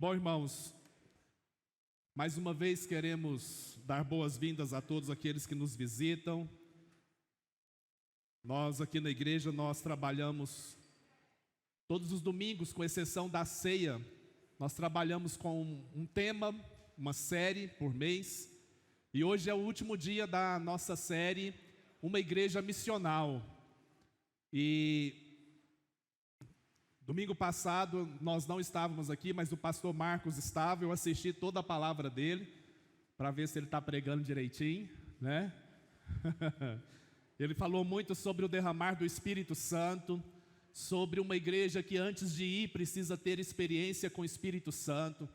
Bom, irmãos, mais uma vez queremos dar boas-vindas a todos aqueles que nos visitam. Nós aqui na igreja, nós trabalhamos todos os domingos, com exceção da ceia. Nós trabalhamos com um tema, uma série por mês. E hoje é o último dia da nossa série, Uma Igreja Missional. E domingo passado nós não estávamos aqui, mas o pastor Marcos estava. Eu assisti toda a palavra dele, para ver se ele está pregando direitinho, né? Ele falou muito sobre o derramar do Espírito Santo, sobre uma igreja que antes de ir precisa ter experiência com o Espírito Santo.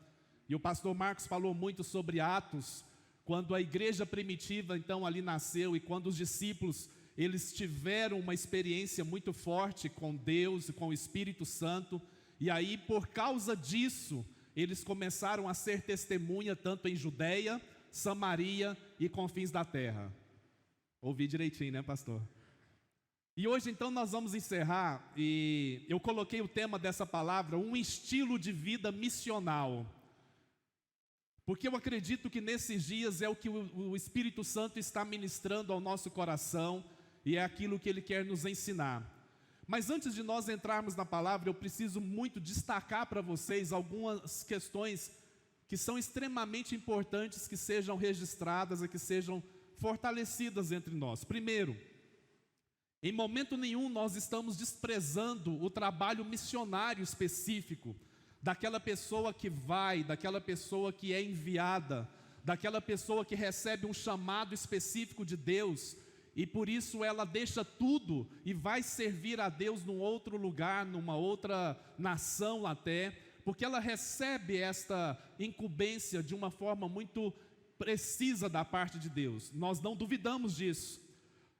E o pastor Marcos falou muito sobre Atos, quando a igreja primitiva então ali nasceu e quando os discípulos eles tiveram uma experiência muito forte com Deus e com o Espírito Santo. E aí, por causa disso, eles começaram a ser testemunha tanto em Judeia, Samaria e confins da terra. Ouvi direitinho, né, pastor? E hoje então nós vamos encerrar, e eu coloquei o tema dessa palavra, um estilo de vida missional. Porque eu acredito que nesses dias é o que o Espírito Santo está ministrando ao nosso coração, e é aquilo que Ele quer nos ensinar. Mas antes de nós entrarmos na palavra, eu preciso muito destacar para vocês algumas questões que são extremamente importantes, que sejam registradas e que sejam fortalecidas entre nós. Primeiro, em momento nenhum nós estamos desprezando o trabalho missionário específico daquela pessoa que vai, daquela pessoa que é enviada, daquela pessoa que recebe um chamado específico de Deus, e por isso ela deixa tudo e vai servir a Deus num outro lugar, numa outra nação até, porque ela recebe esta incumbência de uma forma muito precisa da parte de Deus. Nós não duvidamos disso.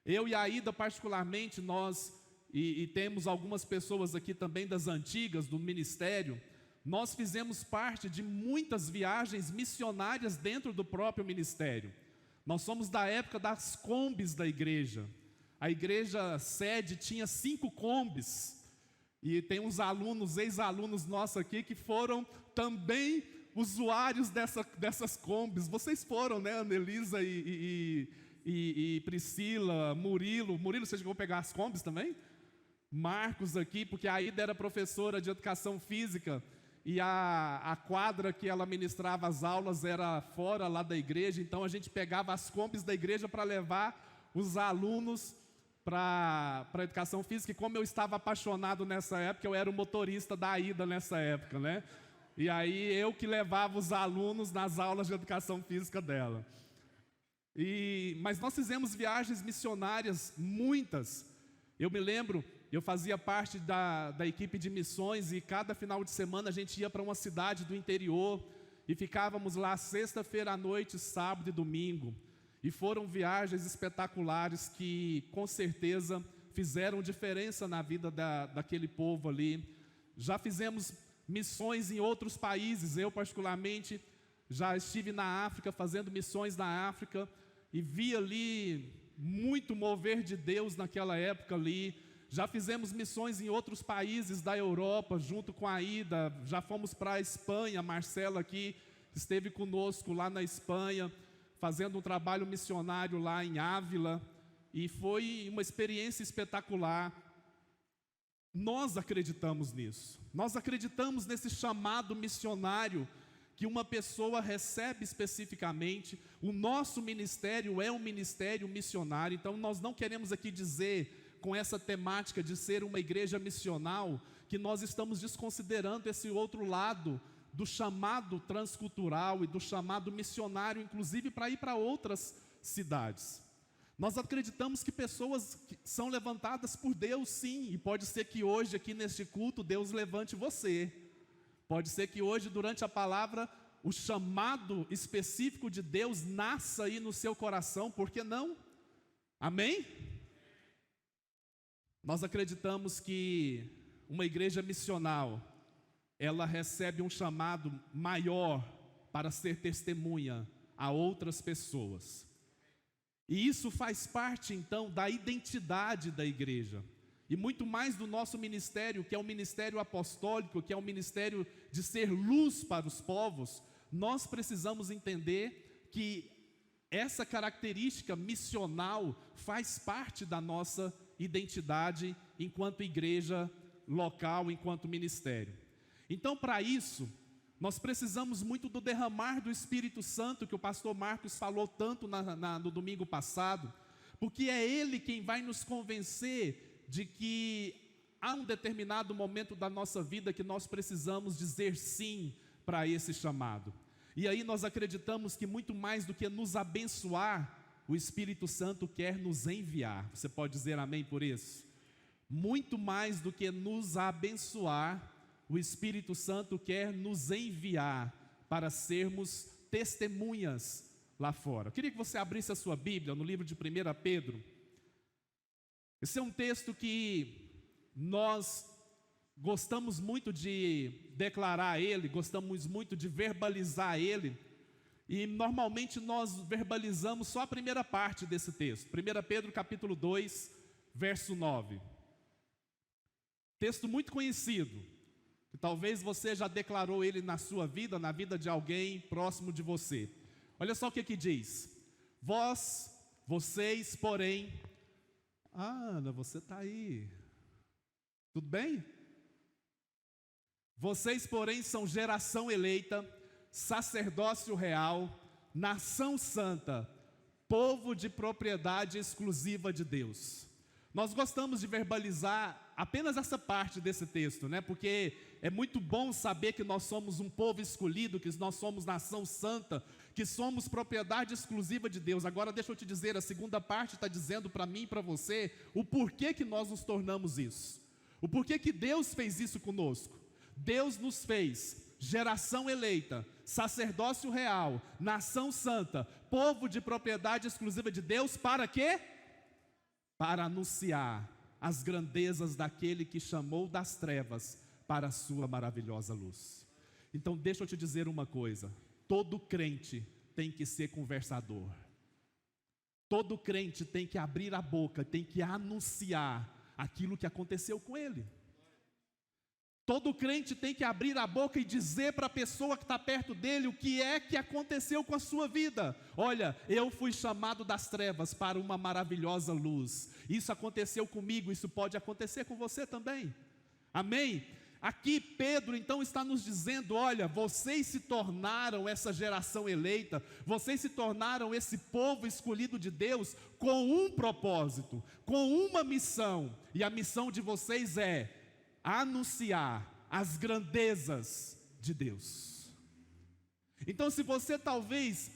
Eu e a Aida particularmente, nós, e temos algumas pessoas aqui também das antigas, do ministério, nós fizemos parte de muitas viagens missionárias dentro do próprio ministério. Nós somos da época das combis da igreja. A igreja sede tinha 5 combis. E tem uns alunos, ex-alunos nossos aqui, que foram também usuários dessas combis. Vocês foram, né, Anelisa e Priscila, Murilo, você chegou a pegar as combis também? Marcos aqui, porque a Aida era professora de educação física, e a quadra que ela ministrava as aulas era fora lá da igreja, então a gente pegava as combis da igreja para levar os alunos para a educação física. E como eu estava apaixonado nessa época, eu era o motorista da Aida nessa época, né? E aí eu que levava os alunos nas aulas de educação física dela. Mas nós fizemos viagens missionárias, muitas. Eu me lembro, eu fazia parte da equipe de missões, e cada final de semana a gente ia para uma cidade do interior e ficávamos lá sexta-feira à noite, sábado e domingo. E foram viagens espetaculares que com certeza fizeram diferença na vida daquele povo ali. Já fizemos missões em outros países. Eu particularmente já estive na África, fazendo missões na África, e vi ali muito mover de Deus naquela época ali. Já fizemos missões em outros países da Europa, junto com a Aida. Já fomos para a Espanha, a Marcela aqui esteve conosco lá na Espanha, fazendo um trabalho missionário lá em Ávila, e foi uma experiência espetacular. Nós acreditamos nisso, nós acreditamos nesse chamado missionário que uma pessoa recebe especificamente. O nosso ministério é um ministério missionário, então nós não queremos aqui dizer, com essa temática de ser uma igreja missional, que nós estamos desconsiderando esse outro lado do chamado transcultural e do chamado missionário, inclusive para ir para outras cidades. Nós acreditamos que pessoas são levantadas por Deus, sim, e pode ser que hoje aqui neste culto Deus levante você. Pode ser que hoje, durante a palavra, o chamado específico de Deus nasça aí no seu coração, por que não? Amém? Nós acreditamos que uma igreja missional, ela recebe um chamado maior para ser testemunha a outras pessoas. E isso faz parte, então, da identidade da igreja. e muito mais do nosso ministério, que é o ministério apostólico, que é o ministério de ser luz para os povos, nós precisamos entender que essa característica missional faz parte da nossa identidade enquanto igreja local, enquanto ministério. Então, para isso, nós precisamos muito do derramar do Espírito Santo, que o pastor Marcos falou tanto no domingo passado, porque é Ele quem vai nos convencer de que há um determinado momento da nossa vida que nós precisamos dizer sim para esse chamado. E aí nós acreditamos que muito mais do que nos abençoar, o Espírito Santo quer nos enviar. Você pode dizer amém por isso? Muito mais do que nos abençoar, o Espírito Santo quer nos enviar para sermos testemunhas lá fora. Eu queria que você abrisse a sua Bíblia no livro de 1 Pedro. Esse é um texto que nós gostamos muito de declarar ele, gostamos muito de verbalizar ele, e normalmente nós verbalizamos só a primeira parte desse texto. 1 Pedro capítulo 2, verso 9. Texto muito conhecido, que talvez você já declarou ele na sua vida, na vida de alguém próximo de você. Olha só o que diz: vocês, porém... Ana, você está aí, tudo bem? Vocês, porém, são geração eleita, sacerdócio real, nação santa, povo de propriedade exclusiva de Deus. Nós gostamos de verbalizar apenas essa parte desse texto, né? Porque é muito bom saber que nós somos um povo escolhido, que nós somos nação santa, que somos propriedade exclusiva de Deus. Agora deixa eu te dizer, a segunda parte está dizendo para mim e para você o porquê que nós nos tornamos isso. O porquê que Deus fez isso conosco. Deus nos fez geração eleita, sacerdócio real, nação santa, povo de propriedade exclusiva de Deus, para quê? Para anunciar as grandezas daquele que chamou das trevas para a sua maravilhosa luz. Então deixa eu te dizer uma coisa, todo crente tem que ser conversador. Todo crente tem que abrir a boca, tem que anunciar aquilo que aconteceu com ele. Todo crente tem que abrir a boca e dizer para a pessoa que está perto dele o que é que aconteceu com a sua vida. Olha, eu fui chamado das trevas para uma maravilhosa luz. Isso aconteceu comigo, isso pode acontecer com você também. Amém? Aqui Pedro então está nos dizendo, olha, vocês se tornaram essa geração eleita, vocês se tornaram esse povo escolhido de Deus com um propósito, com uma missão. E a missão de vocês é anunciar as grandezas de Deus. Então, se você talvez,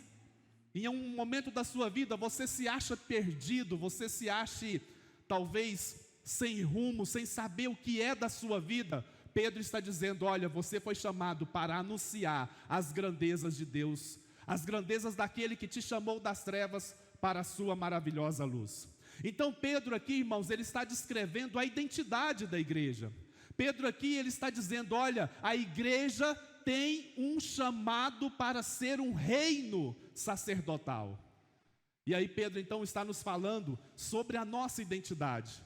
em um momento da sua vida, você se acha perdido, você se ache talvez sem rumo, sem saber o que é da sua vida, Pedro está dizendo, olha, você foi chamado para anunciar as grandezas de Deus, as grandezas daquele que te chamou das trevas para a sua maravilhosa luz. Então Pedro aqui, irmãos, ele está descrevendo a identidade da igreja. Pedro aqui, ele está dizendo, olha, a igreja tem um chamado para ser um reino sacerdotal. E aí Pedro então está nos falando sobre a nossa identidade.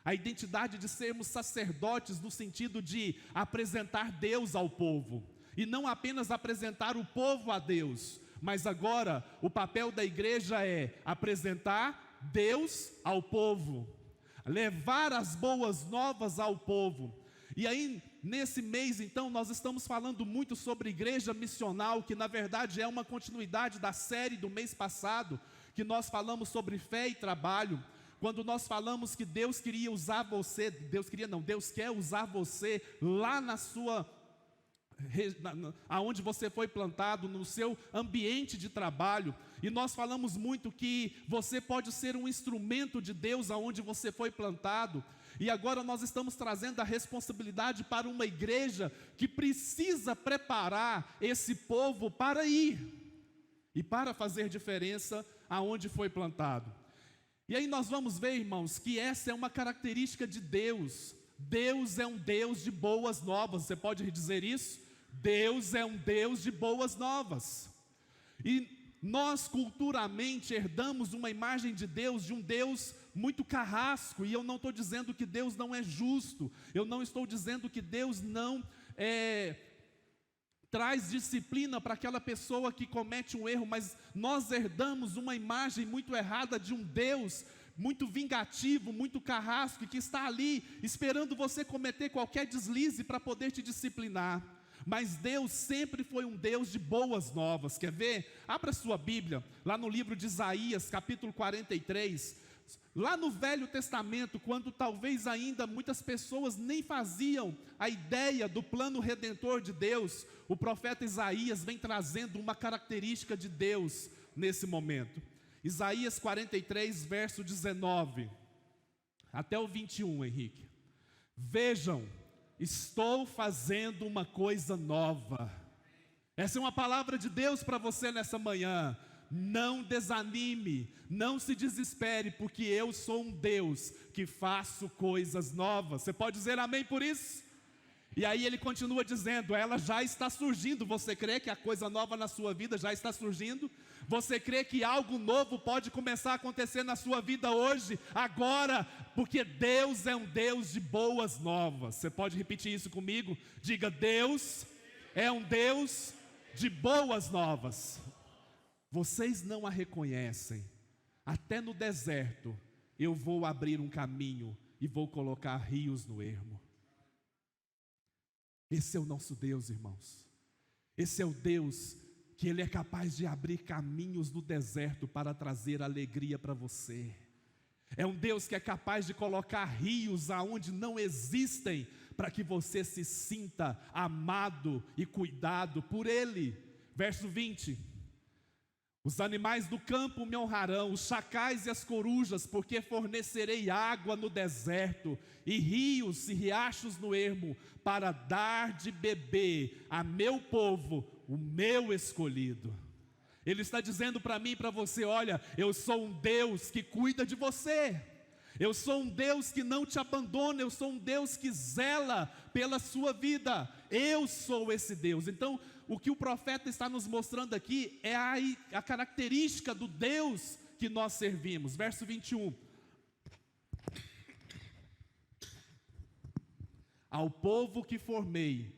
A identidade de sermos sacerdotes no sentido de apresentar Deus ao povo. E não apenas apresentar o povo a Deus, mas agora o papel da igreja é apresentar Deus ao povo. Levar as boas novas ao povo. E aí, nesse mês, então, nós estamos falando muito sobre igreja missional, que na verdade é uma continuidade da série do mês passado, que nós falamos sobre fé e trabalho, quando nós falamos que Deus queria usar você, Deus quer usar você lá na sua, aonde você foi plantado, no seu ambiente de trabalho, e nós falamos muito que você pode ser um instrumento de Deus aonde você foi plantado. E agora nós estamos trazendo a responsabilidade para uma igreja que precisa preparar esse povo para ir e para fazer diferença aonde foi plantado. E aí nós vamos ver, irmãos, que essa é uma característica de Deus. Deus é um Deus de boas novas. Você pode dizer isso? Deus é um Deus de boas novas. E nós culturalmente herdamos uma imagem de Deus, de um Deus muito carrasco, e eu não estou dizendo que Deus não é justo, eu não estou dizendo que Deus não traz disciplina para aquela pessoa que comete um erro, mas nós herdamos uma imagem muito errada de um Deus muito vingativo, muito carrasco, que está ali esperando você cometer qualquer deslize para poder te disciplinar. Mas Deus sempre foi um Deus de boas novas. Quer ver? Abra sua Bíblia, lá no livro de Isaías, capítulo 43. Lá no Velho Testamento, quando talvez ainda muitas pessoas nem faziam a ideia do plano redentor de Deus, o profeta Isaías vem trazendo uma característica de Deus nesse momento. Isaías 43, verso 19 até o 21, Henrique. Vejam, estou fazendo uma coisa nova. Essa é uma palavra de Deus para você nessa manhã. Não desanime, não se desespere, porque eu sou um Deus que faço coisas novas. Você pode dizer amém por isso? E aí ele continua dizendo, ela já está surgindo. Você crê que a coisa nova na sua vida já está surgindo? Você crê que algo novo pode começar a acontecer na sua vida hoje, agora? Porque Deus é um Deus de boas novas. Você pode repetir isso comigo? Diga, Deus é um Deus de boas novas. Vocês não a reconhecem. Até no deserto eu vou abrir um caminho e vou colocar rios no ermo. Esse é o nosso Deus, irmãos. Esse é o Deus que Ele é capaz de abrir caminhos no deserto para trazer alegria para você. É um Deus que é capaz de colocar rios aonde não existem, para que você se sinta amado e cuidado por Ele. Verso 20. Os animais do campo me honrarão, os chacais e as corujas, porque fornecerei água no deserto, e rios e riachos no ermo, para dar de beber a meu povo, o meu escolhido. Ele está dizendo para mim e para você, olha, eu sou um Deus que cuida de você. Eu sou um Deus que não te abandona, eu sou um Deus que zela pela sua vida. Eu sou esse Deus. Então, o que o profeta está nos mostrando aqui é a característica do Deus que nós servimos. Verso 21. Ao povo que formei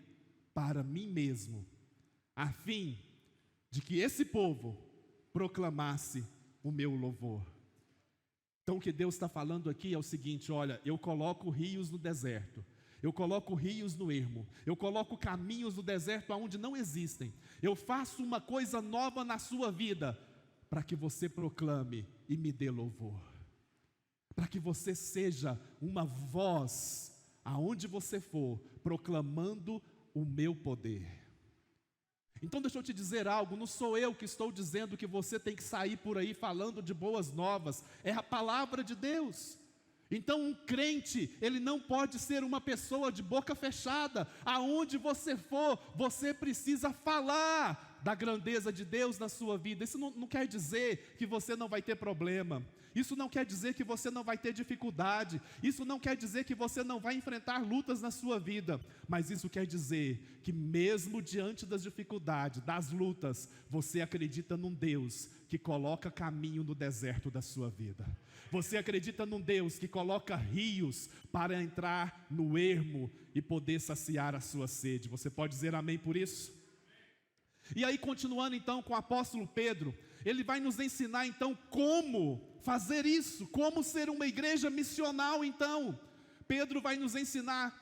para mim mesmo, a fim de que esse povo proclamasse o meu louvor. Então o que Deus está falando aqui é o seguinte, olha, eu coloco rios no deserto, eu coloco rios no ermo, eu coloco caminhos no deserto aonde não existem, eu faço uma coisa nova na sua vida, para que você proclame e me dê louvor, para que você seja uma voz, aonde você for, proclamando o meu poder. Então deixa eu te dizer algo, não sou eu que estou dizendo que você tem que sair por aí falando de boas novas, é a palavra de Deus. Então um crente, ele não pode ser uma pessoa de boca fechada, aonde você for, você precisa falar da grandeza de Deus na sua vida. Isso não quer dizer que você não vai ter problema, isso não quer dizer que você não vai ter dificuldade, isso não quer dizer que você não vai enfrentar lutas na sua vida, mas isso quer dizer que mesmo diante das dificuldades, das lutas, você acredita num Deus que coloca caminho no deserto da sua vida. Você acredita num Deus que coloca rios para entrar no ermo e poder saciar a sua sede. Você pode dizer amém por isso? E aí, continuando então com o apóstolo Pedro, ele vai nos ensinar então como fazer isso, como ser uma igreja missional então. Pedro vai nos ensinar,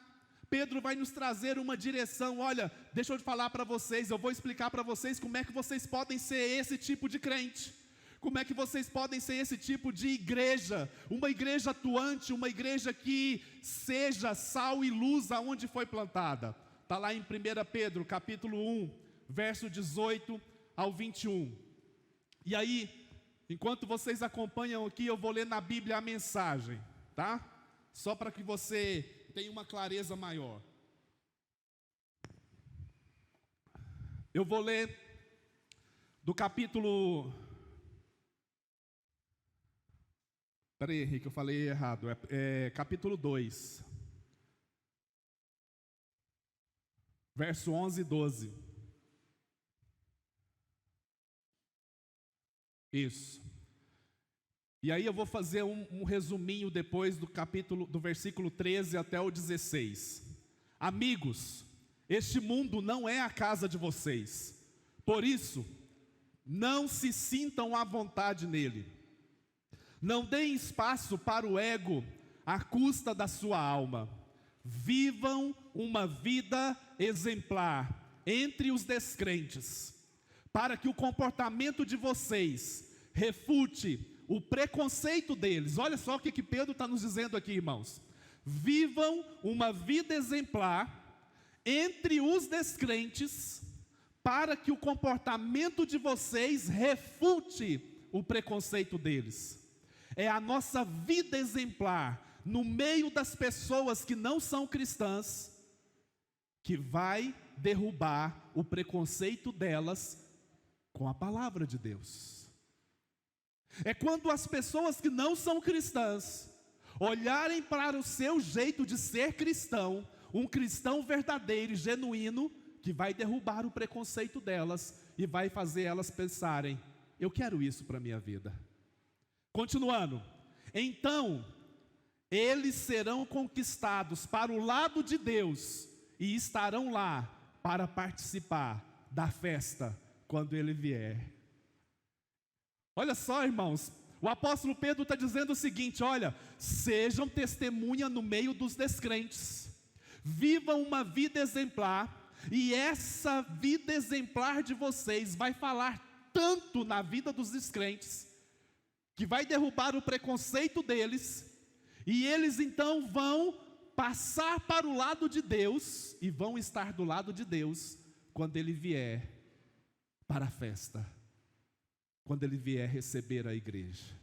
Pedro vai nos trazer uma direção. Olha, deixa eu falar para vocês, eu vou explicar para vocês como é que vocês podem ser esse tipo de crente. Como é que vocês podem ser esse tipo de igreja, uma igreja atuante, uma igreja que seja sal e luz aonde foi plantada. Está lá em 1 Pedro, capítulo 1, verso 18 ao 21. E aí, enquanto vocês acompanham aqui, eu vou ler na Bíblia a mensagem, tá? Só para que você tenha uma clareza maior. Eu vou ler do capítulo... Peraí, Henrique, eu falei errado. Capítulo 2. Verso 11 e 12. Isso. E aí eu vou fazer um resuminho depois do versículo 13 até o 16. Amigos, este mundo não é a casa de vocês, por isso, não se sintam à vontade nele. Não deem espaço para o ego à custa da sua alma. Vivam uma vida exemplar entre os descrentes, para que o comportamento de vocês refute o preconceito deles. Olha só o que Pedro está nos dizendo aqui, irmãos. Vivam uma vida exemplar entre os descrentes, para que o comportamento de vocês refute o preconceito deles. É a nossa vida exemplar no meio das pessoas que não são cristãs que vai derrubar o preconceito delas com a palavra de Deus. É quando as pessoas que não são cristãs olharem para o seu jeito de ser cristão, um cristão verdadeiro e genuíno, que vai derrubar o preconceito delas e vai fazer elas pensarem: eu quero isso para a minha vida. Continuando, então eles serão conquistados para o lado de Deus e estarão lá para participar da festa quando Ele vier. Olha só, irmãos, o apóstolo Pedro está dizendo o seguinte: olha, sejam testemunha no meio dos descrentes, vivam uma vida exemplar, e essa vida exemplar de vocês vai falar tanto na vida dos descrentes, que vai derrubar o preconceito deles, e eles então vão passar para o lado de Deus, e vão estar do lado de Deus, quando Ele vier para a festa, quando Ele vier receber a igreja.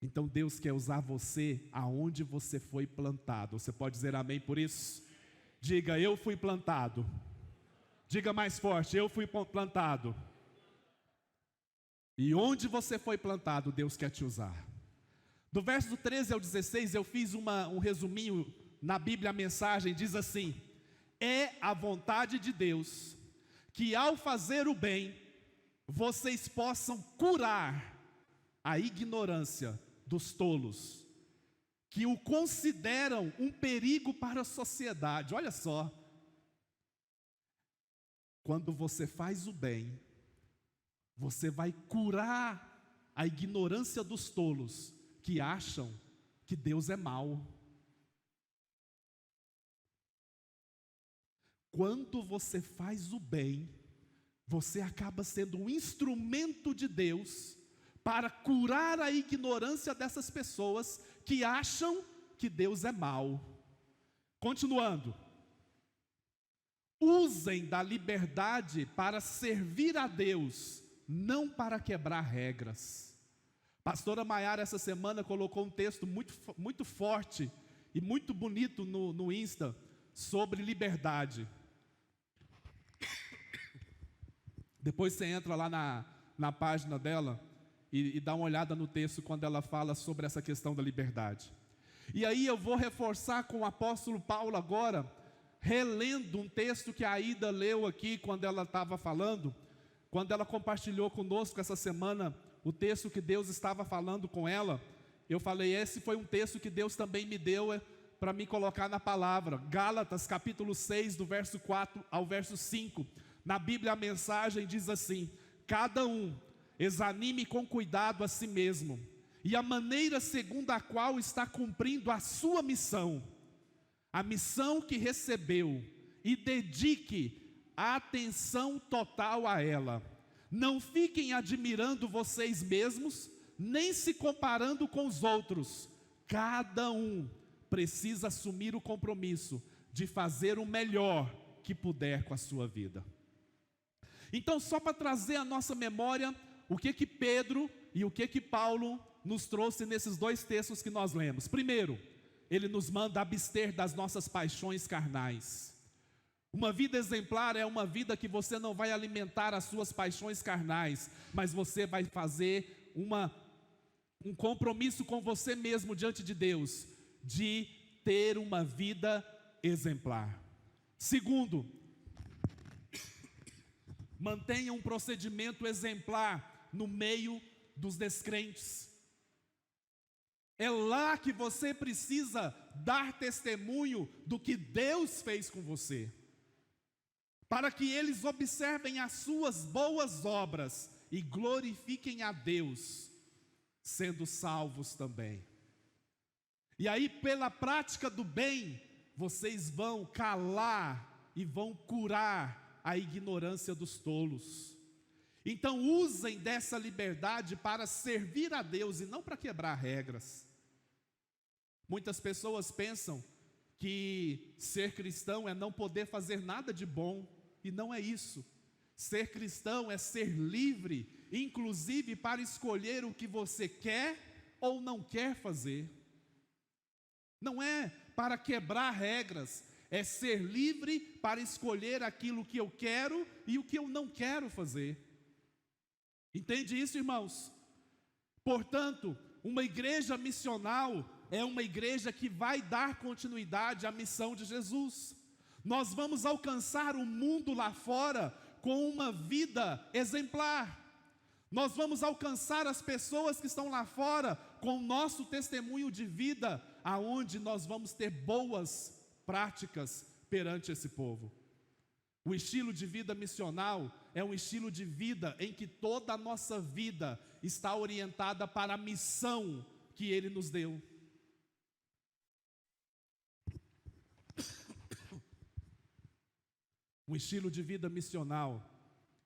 Então Deus quer usar você aonde você foi plantado. Você pode dizer amém por isso? Diga: eu fui plantado. Diga mais forte: eu fui plantado. E onde você foi plantado, Deus quer te usar. Do verso 13 ao 16, eu fiz um resuminho na Bíblia, a mensagem diz assim: é a vontade de Deus que ao fazer o bem, vocês possam curar a ignorância dos tolos, que o consideram um perigo para a sociedade. Olha só, quando você faz o bem, você vai curar a ignorância dos tolos, que acham que Deus é mau. Quando você faz o bem, você acaba sendo um instrumento de Deus para curar a ignorância dessas pessoas que acham que Deus é mau. Continuando, usem da liberdade para servir a Deus, não para quebrar regras. Pastora Maiara essa semana colocou um texto muito forte e muito bonito no Insta sobre liberdade. Depois você entra lá na página dela e dá uma olhada no texto quando ela fala sobre essa questão da liberdade. E aí eu vou reforçar com o apóstolo Paulo agora, relendo um texto que a Aida leu aqui quando ela estava falando, quando ela compartilhou conosco essa semana o texto que Deus estava falando com ela. Eu falei: esse foi um texto que Deus também me deu para me colocar na palavra. Gálatas capítulo 6, do verso 4 ao verso 5. Na Bíblia a mensagem diz assim: cada um examine com cuidado a si mesmo, e a maneira segundo a qual está cumprindo a sua missão, a missão que recebeu, e dedique atenção total a ela. Não fiquem admirando vocês mesmos, nem se comparando com os outros. Cada um precisa assumir o compromisso de fazer o melhor que puder com a sua vida. Então, só para trazer à nossa memória o que Pedro e o que Paulo nos trouxe nesses dois textos que nós lemos. Primeiro, ele nos manda abster das nossas paixões carnais. Uma vida exemplar é uma vida que você não vai alimentar as suas paixões carnais, mas você vai fazer um compromisso com você mesmo diante de Deus, de ter uma vida exemplar. Segundo, mantenha um procedimento exemplar no meio dos descrentes. É lá que você precisa dar testemunho do que Deus fez com você, para que eles observem as suas boas obras e glorifiquem a Deus, sendo salvos também. E aí, pela prática do bem, vocês vão calar e vão curar a ignorância dos tolos. Então usem dessa liberdade para servir a Deus e não para quebrar regras. Muitas pessoas pensam que ser cristão é não poder fazer nada de bom, e não é isso. Ser cristão é ser livre, inclusive para escolher o que você quer ou não quer fazer. Não é para quebrar regras, é ser livre para escolher aquilo que eu quero e o que eu não quero fazer. Entende isso, irmãos? Portanto, uma igreja missional é uma igreja que vai dar continuidade à missão de Jesus. Nós vamos alcançar o mundo lá fora com uma vida exemplar. Nós vamos alcançar as pessoas que estão lá fora com o nosso testemunho de vida, aonde nós vamos ter boas práticas perante esse povo. O estilo de vida missional é um estilo de vida em que toda a nossa vida está orientada para a missão que Ele nos deu. Um estilo de vida missional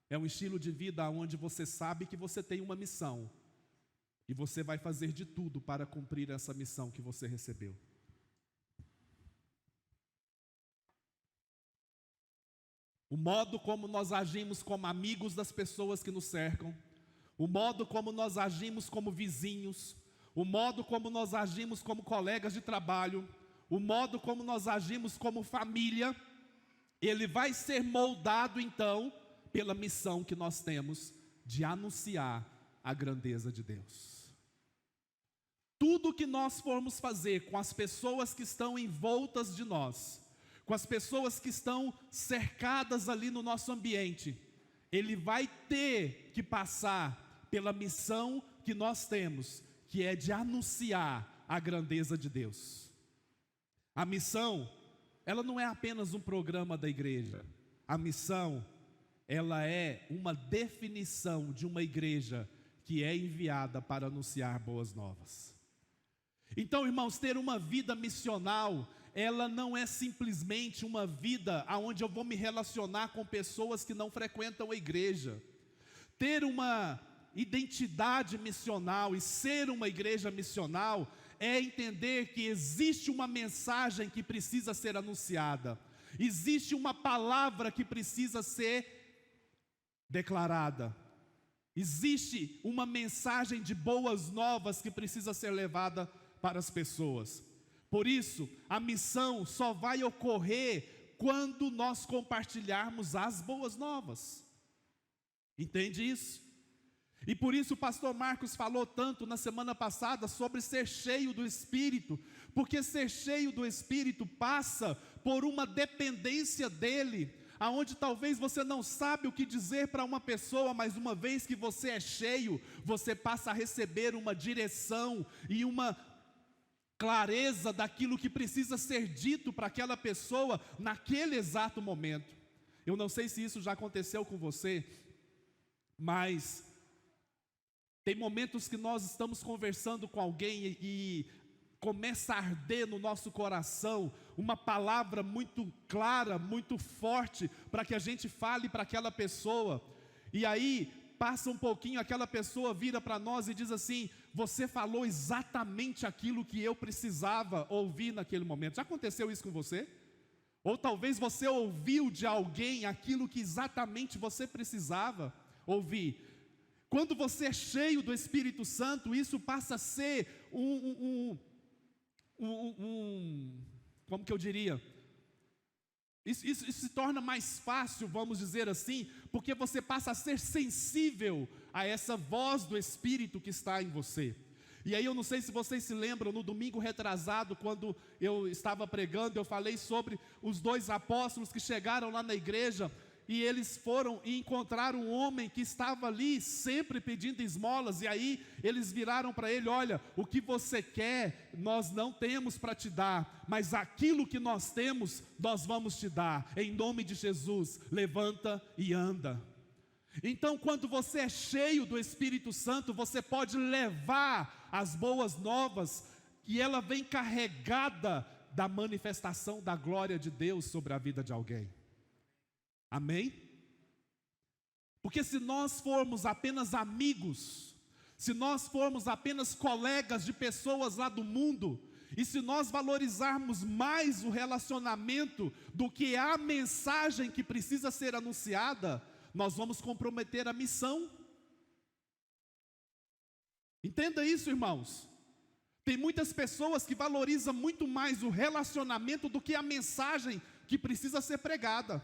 é um estilo de vida onde você sabe que você tem uma missão e você vai fazer de tudo para cumprir essa missão que você recebeu. O modo como nós agimos como amigos das pessoas que nos cercam, o modo como nós agimos como vizinhos, o modo como nós agimos como colegas de trabalho, o modo como nós agimos como família, ele vai ser moldado então pela missão que nós temos de anunciar a grandeza de Deus. Tudo que nós formos fazer com as pessoas que estão envoltas de nós, com as pessoas que estão cercadas ali no nosso ambiente, ele vai ter que passar pela missão que nós temos, que é de anunciar a grandeza de Deus. A missão, ela não é apenas um programa da igreja. A missão, ela é uma definição de uma igreja que é enviada para anunciar boas novas. Então, irmãos, ter uma vida missional, ela não é simplesmente uma vida onde eu vou me relacionar com pessoas que não frequentam a igreja. Ter uma identidade missional e ser uma igreja missional é entender que existe uma mensagem que precisa ser anunciada, existe uma palavra que precisa ser declarada, existe uma mensagem de boas novas que precisa ser levada para as pessoas. Por isso, a missão só vai ocorrer quando nós compartilharmos as boas novas. Entende isso? E por isso o pastor Marcos falou tanto na semana passada sobre ser cheio do Espírito, porque ser cheio do Espírito passa por uma dependência dele, aonde talvez você não sabe o que dizer para uma pessoa, mas uma vez que você é cheio, você passa a receber uma direção e uma clareza daquilo que precisa ser dito para aquela pessoa naquele exato momento. Eu não sei se isso já aconteceu com você, mas tem momentos que nós estamos conversando com alguém e começa a arder no nosso coração uma palavra muito clara, muito forte, para que a gente fale para aquela pessoa. E aí, passa um pouquinho, aquela pessoa vira para nós e diz assim: você falou exatamente aquilo que eu precisava ouvir naquele momento. Já aconteceu isso com você? Ou talvez você ouviu de alguém aquilo que exatamente você precisava ouvir. Quando você é cheio do Espírito Santo, isso passa a ser como que eu diria? Isso se torna mais fácil, vamos dizer assim, porque você passa a ser sensível a essa voz do Espírito que está em você. E aí eu não sei se vocês se lembram, no domingo retrasado, quando eu estava pregando, eu falei sobre os 2 apóstolos que chegaram lá na igreja, e eles foram e encontraram um homem que estava ali sempre pedindo esmolas, e aí eles viraram para ele: olha, o que você quer nós não temos para te dar, mas aquilo que nós temos nós vamos te dar, em nome de Jesus, levanta e anda. Então, quando você é cheio do Espírito Santo, você pode levar as boas novas, e ela vem carregada da manifestação da glória de Deus sobre a vida de alguém. Amém? Porque se nós formos apenas amigos, se nós formos apenas colegas de pessoas lá do mundo, e se nós valorizarmos mais o relacionamento do que a mensagem que precisa ser anunciada, nós vamos comprometer a missão. Entenda isso, irmãos. Tem muitas pessoas que valorizam muito mais o relacionamento do que a mensagem que precisa ser pregada.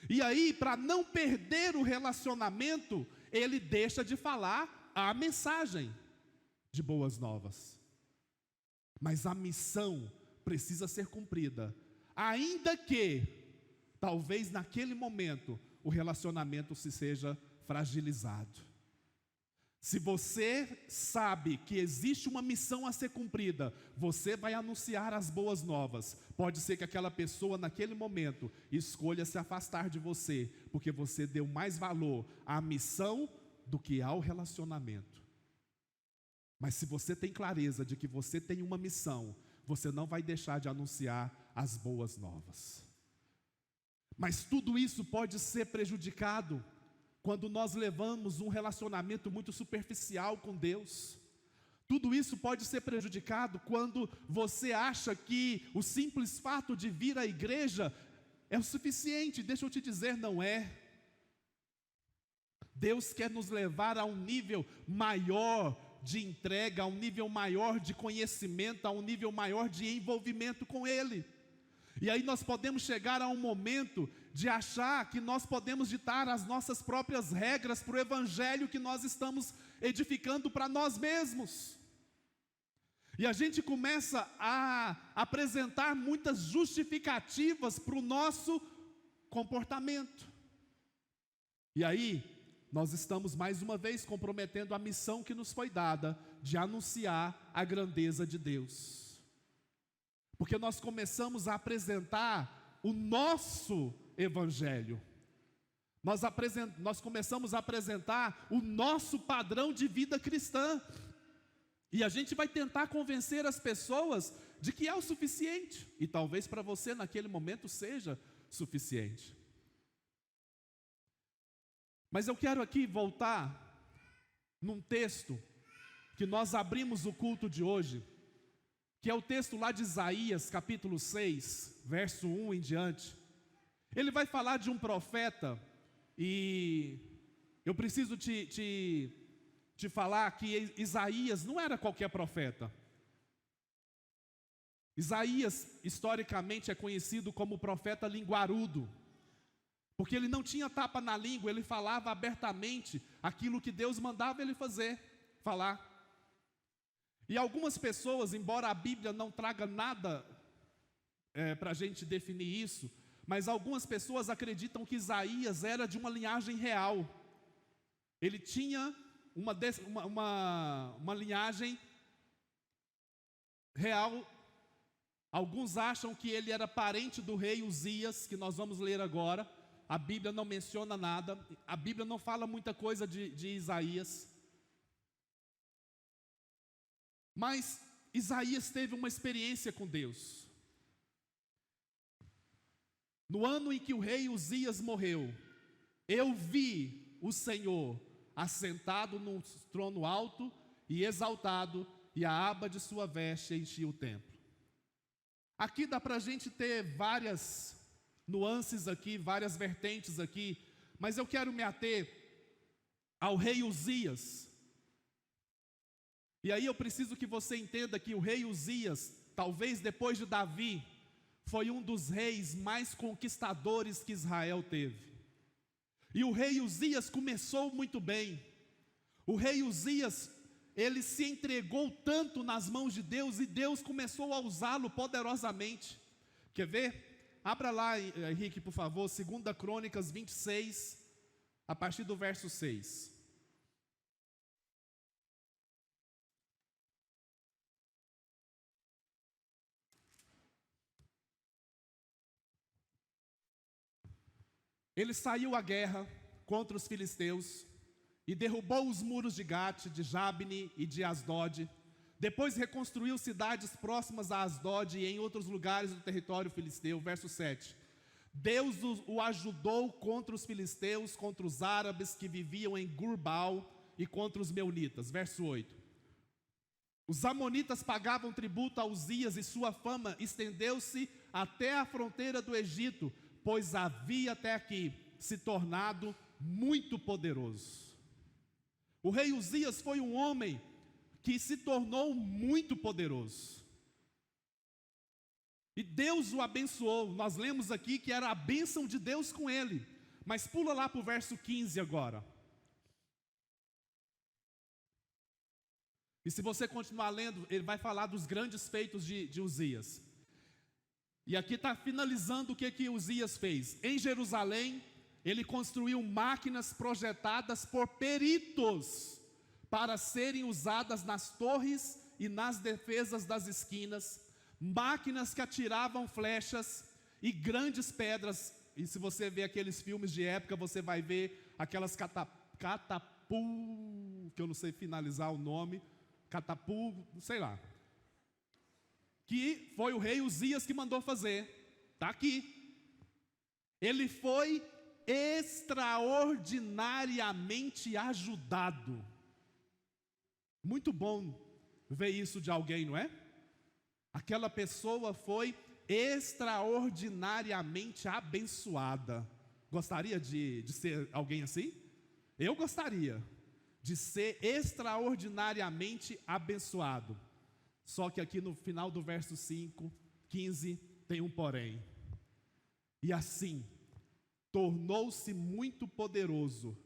E aí, para não perder o relacionamento, ele deixa de falar a mensagem de boas novas. Mas a missão precisa ser cumprida, ainda que, talvez naquele momento, o relacionamento se seja fragilizado. Se você sabe que existe uma missão a ser cumprida, você vai anunciar as boas novas. Pode ser que aquela pessoa naquele momento escolha se afastar de você, porque você deu mais valor à missão do que ao relacionamento. Mas se você tem clareza de que você tem uma missão, você não vai deixar de anunciar as boas novas. Mas tudo isso pode ser prejudicado quando nós levamos um relacionamento muito superficial com Deus. Tudo isso pode ser prejudicado quando você acha que o simples fato de vir à igreja é o suficiente. Deixa eu te dizer, não é. Deus quer nos levar a um nível maior de entrega, a um nível maior de conhecimento, a um nível maior de envolvimento com Ele. E aí nós podemos chegar a um momento de achar que nós podemos ditar as nossas próprias regras para o evangelho que nós estamos edificando para nós mesmos. E a gente começa a apresentar muitas justificativas para o nosso comportamento. E aí, nós estamos mais uma vez comprometendo a missão que nos foi dada de anunciar a grandeza de Deus. Porque nós começamos a apresentar o nosso evangelho. Nós começamos a apresentar o nosso padrão de vida cristã. E a gente vai tentar convencer as pessoas de que é o suficiente. E talvez para você naquele momento seja suficiente. Mas eu quero aqui voltar num texto que nós abrimos o culto de hoje, que é o texto lá de Isaías, capítulo 6, verso 1 em diante. Ele vai falar de um profeta, e eu preciso te falar que Isaías não era qualquer profeta. Isaías, historicamente, é conhecido como profeta linguarudo, porque ele não tinha tapa na língua, ele falava abertamente aquilo que Deus mandava ele falar. E algumas pessoas, embora a Bíblia não traga nada para a gente definir isso, mas algumas pessoas acreditam que Isaías era de uma linhagem real. Ele tinha uma linhagem real. Alguns acham que ele era parente do rei Uzias, que nós vamos ler agora. A Bíblia não menciona nada, a Bíblia não fala muita coisa de Isaías. Mas Isaías teve uma experiência com Deus. No ano em que o rei Uzias morreu, eu vi o Senhor assentado num trono alto e exaltado, e a aba de sua veste enchia o templo. Aqui dá para a gente ter várias nuances aqui, várias vertentes aqui, mas eu quero me ater ao rei Uzias. E aí eu preciso que você entenda que o rei Uzias, talvez depois de Davi, foi um dos reis mais conquistadores que Israel teve. E o rei Uzias começou muito bem. O rei Uzias, ele se entregou tanto nas mãos de Deus, e Deus começou a usá-lo poderosamente. Quer ver? Abra lá, Henrique, por favor, 2 Crônicas 26, a partir do verso 6. Ele saiu à guerra contra os filisteus e derrubou os muros de Gate, de Jabne e de Asdod. Depois reconstruiu cidades próximas a Asdod e em outros lugares do território filisteu. Verso 7. Deus o ajudou contra os filisteus, contra os árabes que viviam em Gurbal e contra os meunitas. Verso 8. Os amonitas pagavam tributo a Uzias e sua fama estendeu-se até a fronteira do Egito, pois havia até aqui se tornado muito poderoso. O rei Uzias foi um homem que se tornou muito poderoso. E Deus o abençoou. Nós lemos aqui que era a bênção de Deus com ele. Mas pula lá para o verso 15 agora. E se você continuar lendo, ele vai falar dos grandes feitos de Uzias. E aqui está finalizando o que Uzias fez. Em Jerusalém, ele construiu máquinas projetadas por peritos para serem usadas nas torres e nas defesas das esquinas, máquinas que atiravam flechas e grandes pedras. E se você ver aqueles filmes de época, você vai ver aquelas catapul, que eu não sei finalizar o nome, catapul, sei lá, que foi o rei Uzias que mandou fazer. Está aqui. Ele foi extraordinariamente ajudado. Muito bom ver isso de alguém, não é? Aquela pessoa foi extraordinariamente abençoada. Gostaria de ser alguém assim? Eu gostaria de ser extraordinariamente abençoado. Só que aqui no final do verso 15 tem um porém. E assim, tornou-se muito poderoso,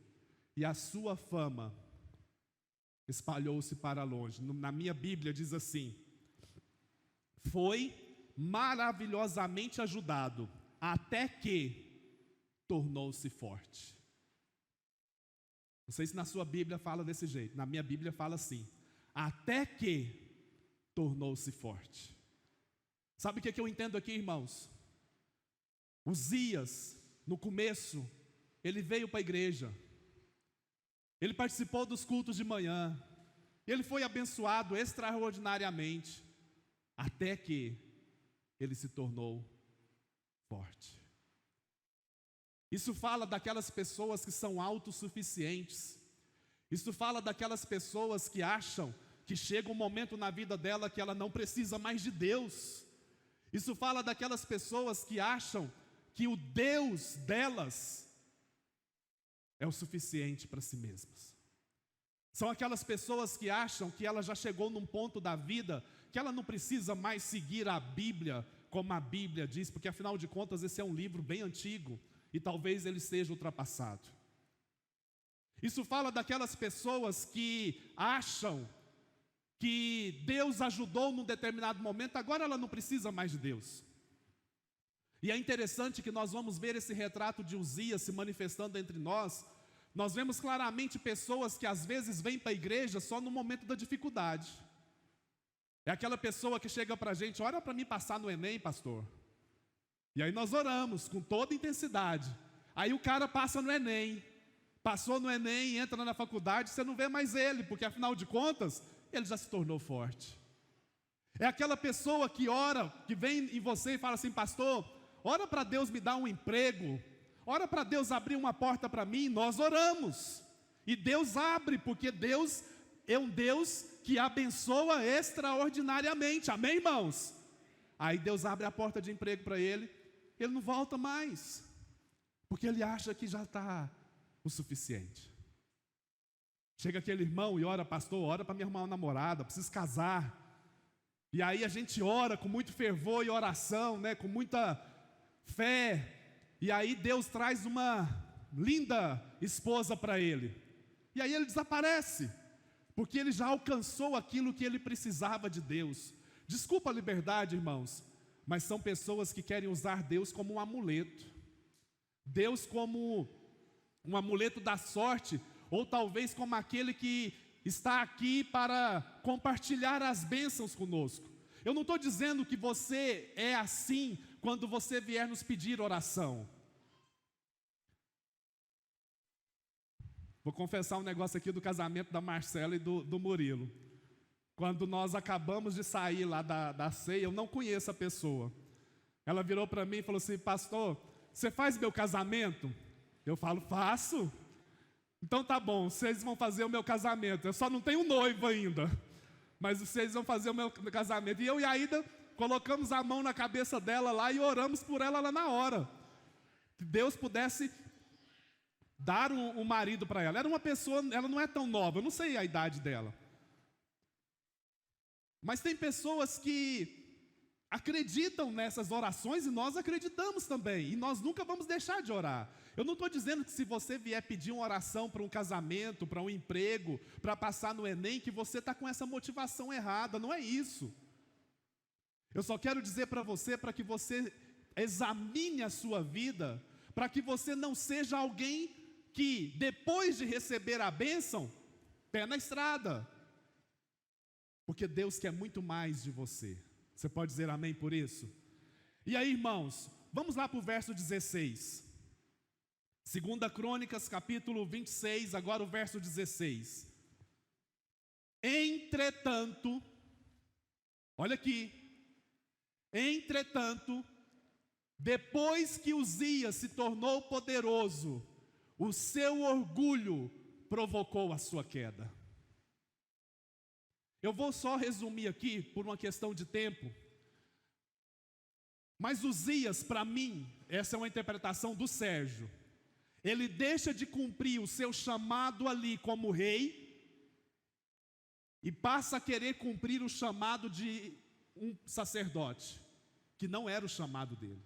e a sua fama espalhou-se para longe. Na minha Bíblia diz assim: foi maravilhosamente ajudado, até que tornou-se forte. Não sei se na sua Bíblia fala desse jeito, na minha Bíblia fala assim: até que tornou-se forte. Sabe o que eu entendo aqui, irmãos? Uzias, no começo, ele veio para a igreja, ele participou dos cultos de manhã, ele foi abençoado extraordinariamente, até que ele se tornou forte. Isso fala daquelas pessoas que são autossuficientes. Isso fala daquelas pessoas que acham que chega um momento na vida dela que ela não precisa mais de Deus. Isso fala daquelas pessoas que acham que o Deus delas é o suficiente para si mesmas. São aquelas pessoas que acham que ela já chegou num ponto da vida que ela não precisa mais seguir a Bíblia como a Bíblia diz, porque afinal de contas esse é um livro bem antigo e talvez ele seja ultrapassado. Isso fala daquelas pessoas que acham que Deus ajudou num determinado momento, agora ela não precisa mais de Deus. E é interessante que nós vamos ver esse retrato de Uzias se manifestando entre nós. Nós vemos claramente pessoas que às vezes vêm para a igreja só no momento da dificuldade. É aquela pessoa que chega para a gente: ora para mim passar no Enem, pastor. E aí nós oramos com toda intensidade. Aí o cara passa no Enem, passou no Enem, entra na faculdade, você não vê mais ele, porque afinal de contas, ele já se tornou forte. É aquela pessoa que ora, que vem em você e fala assim: pastor, ora para Deus me dar um emprego, ora para Deus abrir uma porta para mim. Nós oramos, e Deus abre, porque Deus é um Deus que abençoa extraordinariamente, amém, irmãos? Aí Deus abre a porta de emprego para ele, ele não volta mais, porque ele acha que já está o suficiente. Chega aquele irmão e ora: pastor, ora para me arrumar uma namorada, preciso casar. E aí a gente ora com muito fervor e oração, né, com muita fé. E aí Deus traz uma linda esposa para ele. E aí ele desaparece, porque ele já alcançou aquilo que ele precisava de Deus. Desculpa a liberdade, irmãos, mas são pessoas que querem usar Deus como um amuleto. Deus como um amuleto da sorte, ou talvez como aquele que está aqui para compartilhar as bênçãos conosco. Eu não estou dizendo que você é assim quando você vier nos pedir oração. Vou confessar um negócio aqui do casamento da Marcela e do Murilo. Quando nós acabamos de sair lá da ceia, eu não conheço a pessoa. Ela virou para mim e falou assim: pastor, você faz meu casamento? Eu falo: faço. Então tá bom, vocês vão fazer o meu casamento. Eu só não tenho noivo ainda, mas vocês vão fazer o meu casamento. E eu e a Aida colocamos a mão na cabeça dela lá e oramos por ela lá na hora. Que Deus pudesse dar um marido para ela. Era uma pessoa, ela não é tão nova, eu não sei a idade dela. Mas tem pessoas que acreditam nessas orações e nós acreditamos também. E nós nunca vamos deixar de orar. Eu não estou dizendo que se você vier pedir uma oração para um casamento, para um emprego, para passar no Enem, que você está com essa motivação errada. Não é isso. Eu só quero dizer para você, para que você examine a sua vida, para que você não seja alguém que, depois de receber a bênção, pé na estrada. Porque Deus quer muito mais de você. Você pode dizer amém por isso? E aí, irmãos, vamos lá para o verso 16. 2 Crônicas, capítulo 26, agora o verso 16. Entretanto, olha aqui. Entretanto, depois que Uzias se tornou poderoso, o seu orgulho provocou a sua queda. Eu vou só resumir aqui, por uma questão de tempo. Mas Uzias, para mim, essa é uma interpretação do Sérgio. Ele deixa de cumprir o seu chamado ali como rei e passa a querer cumprir o chamado de um sacerdote, que não era o chamado dele.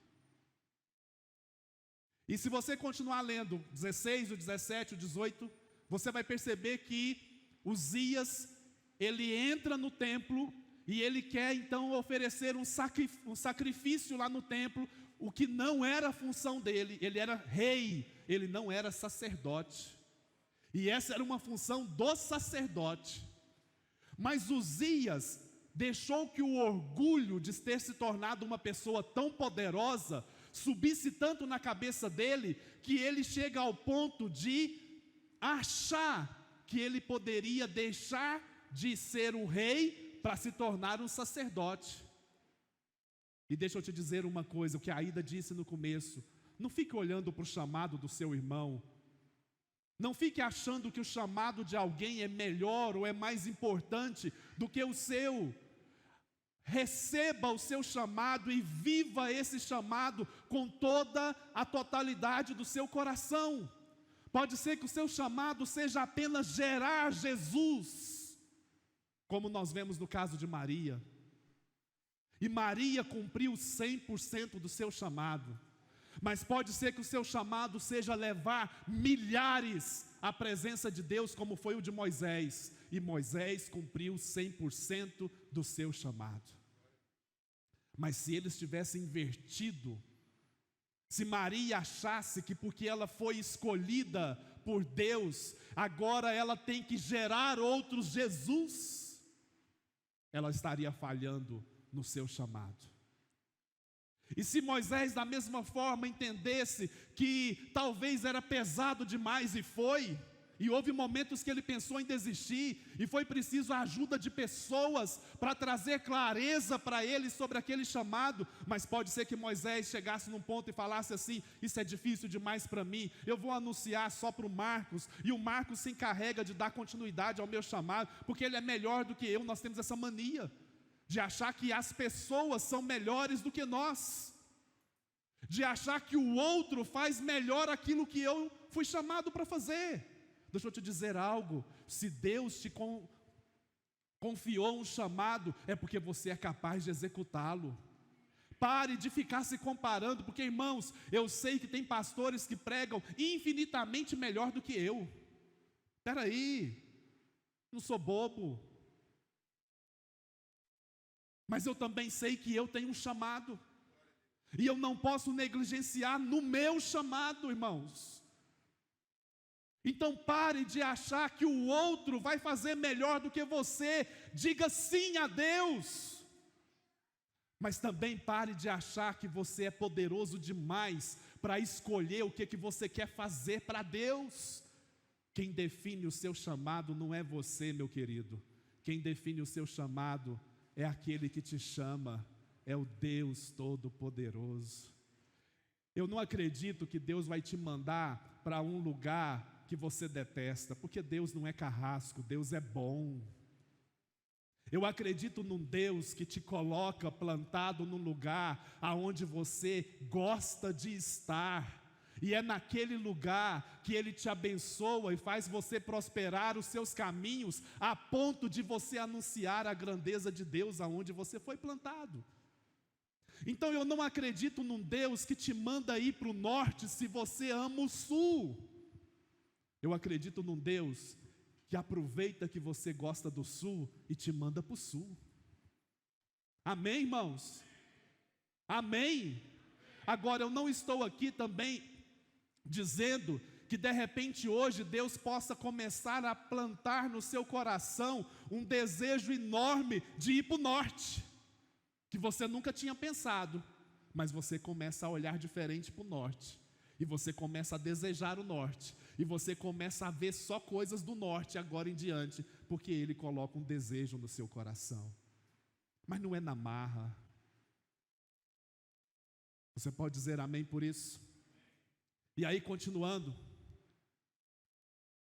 E se você continuar lendo 16, o 17, o 18, você vai perceber que Uzias, ele entra no templo e ele quer então oferecer um sacrifício lá no templo, o que não era a função dele. Ele era rei, ele não era sacerdote. E essa era uma função do sacerdote. Mas Uzias deixou que o orgulho de ter se tornado uma pessoa tão poderosa subisse tanto na cabeça dele, que ele chega ao ponto de achar que ele poderia deixar de ser um rei para se tornar um sacerdote. E deixa eu te dizer uma coisa, o que a Aida disse no começo: não fique olhando para o chamado do seu irmão, não fique achando que o chamado de alguém é melhor ou é mais importante do que o seu. Receba o seu chamado e viva esse chamado com toda a totalidade do seu coração. Pode ser que o seu chamado seja apenas gerar Jesus, como nós vemos no caso de Maria. E Maria cumpriu 100% do seu chamado. Mas pode ser que o seu chamado seja levar milhares à presença de Deus, como foi o de Moisés. E Moisés cumpriu 100% do seu chamado. Mas se eles tivessem invertido, se Maria achasse que porque ela foi escolhida por Deus, agora ela tem que gerar outros Jesus, ela estaria falhando no seu chamado. E se Moisés da mesma forma entendesse que talvez era pesado demais, e houve momentos que ele pensou em desistir, e foi preciso a ajuda de pessoas para trazer clareza para ele sobre aquele chamado, mas pode ser que Moisés chegasse num ponto e falasse assim: isso é difícil demais para mim, eu vou anunciar só para o Marcos, e o Marcos se encarrega de dar continuidade ao meu chamado, porque ele é melhor do que eu. Nós temos essa mania de achar que as pessoas são melhores do que nós, de achar que o outro faz melhor aquilo que eu fui chamado para fazer. Deixa eu te dizer algo: se Deus te confiou um chamado, é porque você é capaz de executá-lo. Pare de ficar se comparando, porque, irmãos, eu sei que tem pastores que pregam infinitamente melhor do que eu. Espera aí, não sou bobo. Mas eu também sei que eu tenho um chamado. E eu não posso negligenciar no meu chamado, irmãos. Então pare de achar que o outro vai fazer melhor do que você. Diga sim a Deus. Mas também pare de achar que você é poderoso demais para escolher o que você quer fazer para Deus. Quem define o seu chamado não é você, meu querido. Quem define o seu chamado é aquele que te chama, é o Deus Todo-Poderoso. Eu não acredito que Deus vai te mandar para um lugar que você detesta, porque Deus não é carrasco, Deus é bom. Eu acredito num Deus que te coloca plantado num lugar aonde você gosta de estar. E é naquele lugar que Ele te abençoa e faz você prosperar os seus caminhos, a ponto de você anunciar a grandeza de Deus aonde você foi plantado. Então eu não acredito num Deus que te manda ir para o norte se você ama o sul. Eu acredito num Deus que aproveita que você gosta do sul e te manda para o sul. Amém, irmãos? Amém? Agora eu não estou aqui também dizendo que de repente hoje Deus possa começar a plantar no seu coração um desejo enorme de ir para o norte, que você nunca tinha pensado, mas você começa a olhar diferente para o norte, e você começa a desejar o norte, e você começa a ver só coisas do norte agora em diante, porque Ele coloca um desejo no seu coração, mas não é na marra. Você pode dizer amém por isso? E aí, continuando,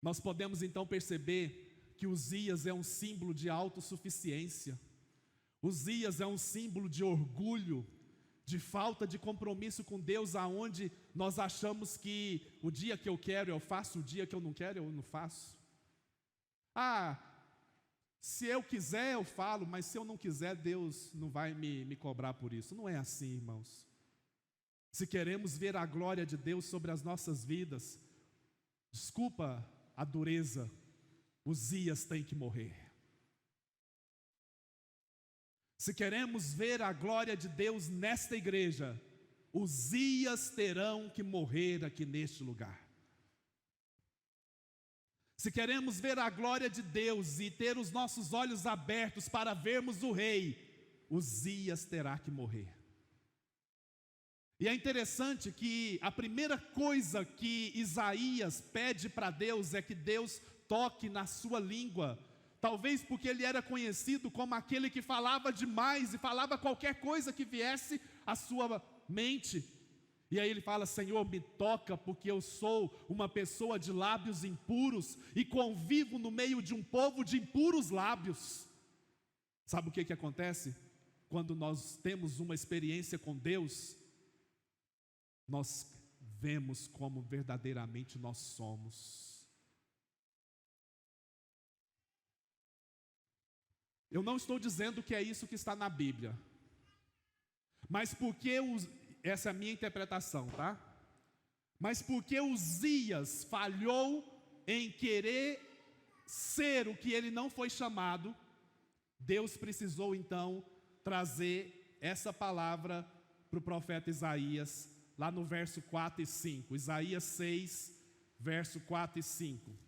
nós podemos então perceber que Uzias é um símbolo de autossuficiência. Uzias é um símbolo de orgulho, de falta de compromisso com Deus, aonde nós achamos que o dia que eu quero eu faço, o dia que eu não quero eu não faço. Se eu quiser eu falo, mas se eu não quiser Deus não vai me cobrar por isso. Não é assim, irmãos. Se queremos ver a glória de Deus sobre as nossas vidas, desculpa a dureza, Uzias tem que morrer. Se queremos ver a glória de Deus nesta igreja, Uzias terão que morrer aqui neste lugar. Se queremos ver a glória de Deus e ter os nossos olhos abertos para vermos o rei, Uzias terá que morrer. E é interessante que a primeira coisa que Isaías pede para Deus é que Deus toque na sua língua. Talvez porque ele era conhecido como aquele que falava demais e falava qualquer coisa que viesse à sua mente. E aí ele fala: Senhor, me toca, porque eu sou uma pessoa de lábios impuros e convivo no meio de um povo de impuros lábios. Sabe o que acontece? Quando nós temos uma experiência com Deus, nós vemos como verdadeiramente nós somos. Eu não estou dizendo que é isso que está na Bíblia, mas porque essa é a minha interpretação, tá? Mas porque Uzias falhou em querer ser o que ele não foi chamado, Deus precisou então trazer essa palavra para o profeta Isaías, lá no verso 4 e 5, Isaías 6, verso 4 e 5.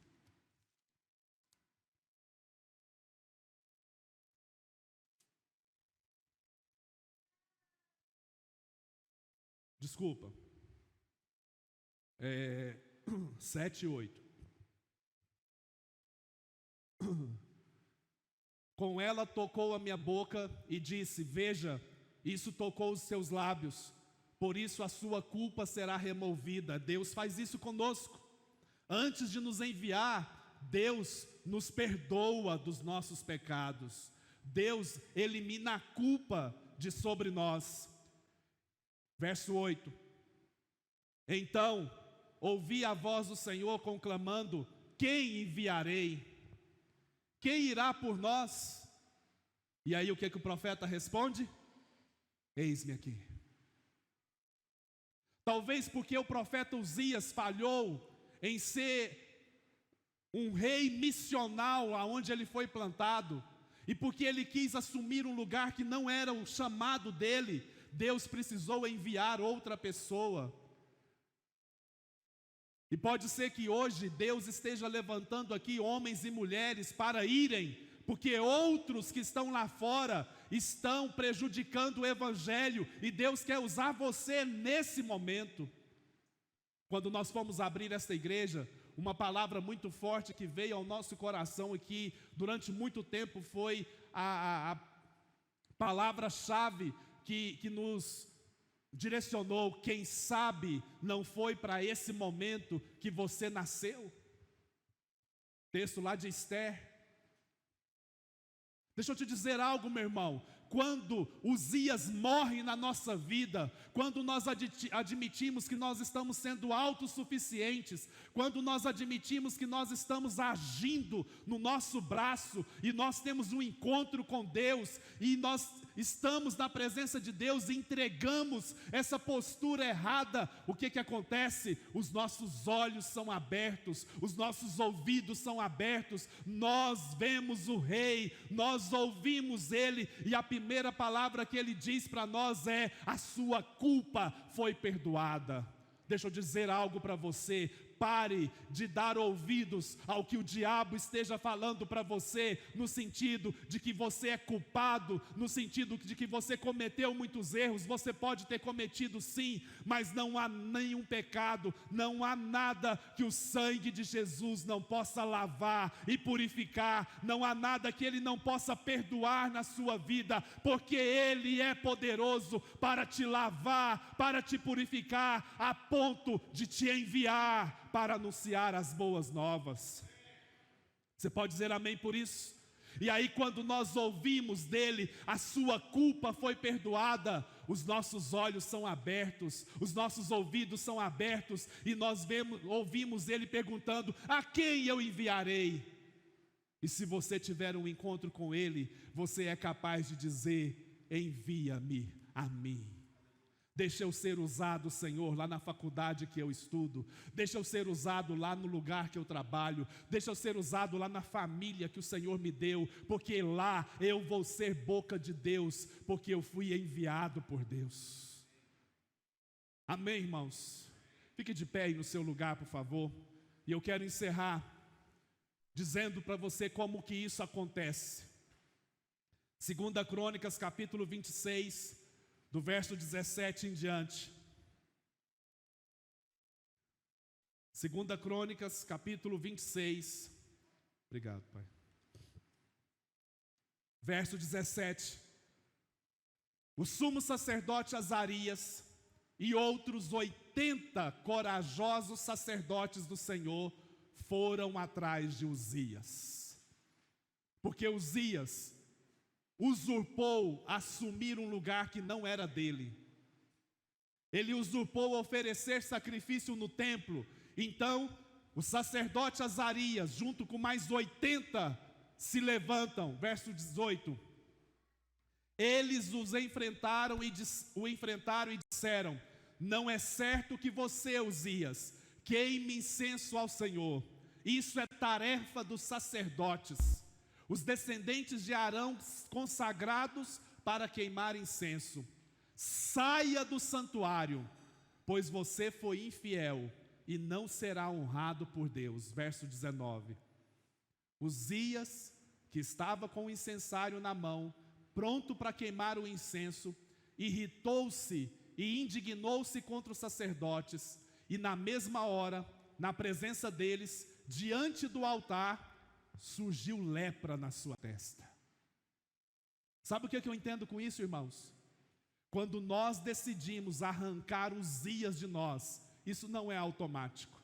Desculpa, 7 e 8. Com ela tocou a minha boca e disse: veja, isso tocou os seus lábios, por isso a sua culpa será removida. Deus faz isso conosco. Antes de nos enviar, Deus nos perdoa dos nossos pecados. Deus elimina a culpa de sobre nós. Verso 8. Então, ouvi a voz do Senhor conclamando: quem enviarei? Quem irá por nós? E aí o que o profeta responde? Eis-me aqui. Talvez porque o profeta Uzias falhou em ser um rei missional aonde ele foi plantado, e porque ele quis assumir um lugar que não era o chamado dele, Deus precisou enviar outra pessoa. E pode ser que hoje Deus esteja levantando aqui homens e mulheres para irem, porque outros que estão lá fora estão prejudicando o Evangelho, e Deus quer usar você nesse momento. Quando nós fomos abrir esta igreja, uma palavra muito forte que veio ao nosso coração e que durante muito tempo foi a palavra-chave que nos direcionou: quem sabe não foi para esse momento que você nasceu. Texto lá de Esther. Deixa eu te dizer algo, meu irmão. Quando Uzias morre na nossa vida, quando nós admitimos que nós estamos sendo autossuficientes, quando nós admitimos que nós estamos agindo no nosso braço, e nós temos um encontro com Deus, e nós estamos na presença de Deus e entregamos essa postura errada, o que acontece? Os nossos olhos são abertos, os nossos ouvidos são abertos, nós vemos o Rei, nós ouvimos Ele, e a primeira palavra que Ele diz para nós é: a sua culpa foi perdoada. Deixa eu dizer algo para você: pare de dar ouvidos ao que o diabo esteja falando para você, no sentido de que você é culpado, no sentido de que você cometeu muitos erros. Você pode ter cometido sim, mas não há nenhum pecado, não há nada que o sangue de Jesus não possa lavar e purificar, não há nada que Ele não possa perdoar na sua vida, porque Ele é poderoso para te lavar, para te purificar, a ponto de te enviar para anunciar as boas novas. Você pode dizer amém por isso? E aí, quando nós ouvimos dele, a sua culpa foi perdoada, os nossos olhos são abertos, os nossos ouvidos são abertos, e nós ouvimos ele perguntando: a quem eu enviarei? E se você tiver um encontro com ele, você é capaz de dizer: envia-me a mim. Deixa eu ser usado, Senhor, lá na faculdade que eu estudo. Deixa eu ser usado lá no lugar que eu trabalho. Deixa eu ser usado lá na família que o Senhor me deu, porque lá eu vou ser boca de Deus, porque eu fui enviado por Deus. Amém, irmãos? Fique de pé aí no seu lugar, por favor. E eu quero encerrar dizendo para você como que isso acontece. 2 Crônicas, capítulo 26, do verso 17 em diante. 2 Crônicas, capítulo 26. Obrigado, Pai. Verso 17. O sumo sacerdote Azarias e outros 80 corajosos sacerdotes do Senhor foram atrás de Uzias. Porque Uzias usurpou assumir um lugar que não era dele. Ele usurpou oferecer sacrifício no templo. Então, o sacerdote Azarias, junto com mais 80, se levantam. Verso 18. Eles o enfrentaram e disseram: não é certo que você, Uzias, queime incenso ao Senhor. Isso é tarefa dos sacerdotes, os descendentes de Arão consagrados para queimar incenso. Saia do santuário, pois você foi infiel e não será honrado por Deus. Verso 19. Uzias, que estava com o incensário na mão, pronto para queimar o incenso, irritou-se e indignou-se contra os sacerdotes, e na mesma hora, na presença deles, diante do altar, surgiu lepra na sua testa. Sabe o que eu entendo com isso, irmãos? Quando nós decidimos arrancar Uzias de nós, isso não é automático.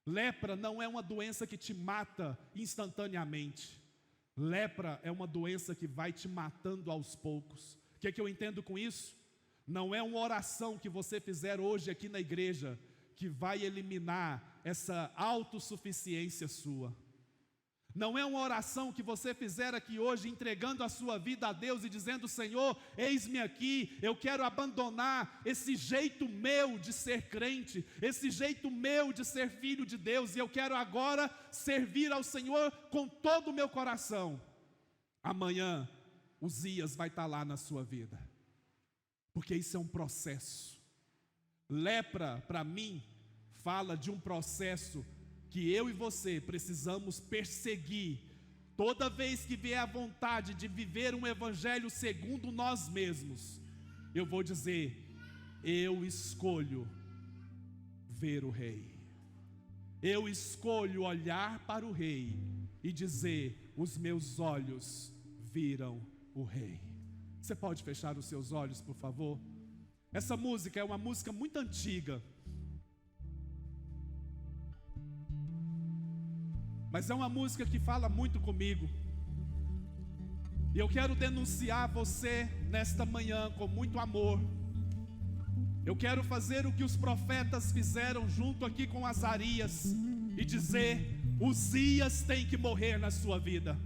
Lepra não é uma doença que te mata instantaneamente. Lepra é uma doença que vai te matando aos poucos. O que eu entendo com isso? Não é uma oração que você fizer hoje aqui na igreja que vai eliminar essa autossuficiência sua. Não é uma oração que você fizer aqui hoje entregando a sua vida a Deus e dizendo: Senhor, eis-me aqui, eu quero abandonar esse jeito meu de ser crente, esse jeito meu de ser filho de Deus, e eu quero agora servir ao Senhor com todo o meu coração. Amanhã, Uzias vai estar lá na sua vida, porque isso é um processo. Lepra, para mim, fala de um processo que eu e você precisamos perseguir. Toda vez que vier a vontade de viver um evangelho segundo nós mesmos, eu vou dizer: eu escolho ver o Rei. Eu escolho olhar para o Rei e dizer: os meus olhos viram o Rei. Você pode fechar os seus olhos, por favor? Essa música é uma música muito antiga, mas é uma música que fala muito comigo. E eu quero denunciar você nesta manhã com muito amor. Eu quero fazer o que os profetas fizeram junto aqui com Azarias e dizer: Uzias tem que morrer na sua vida.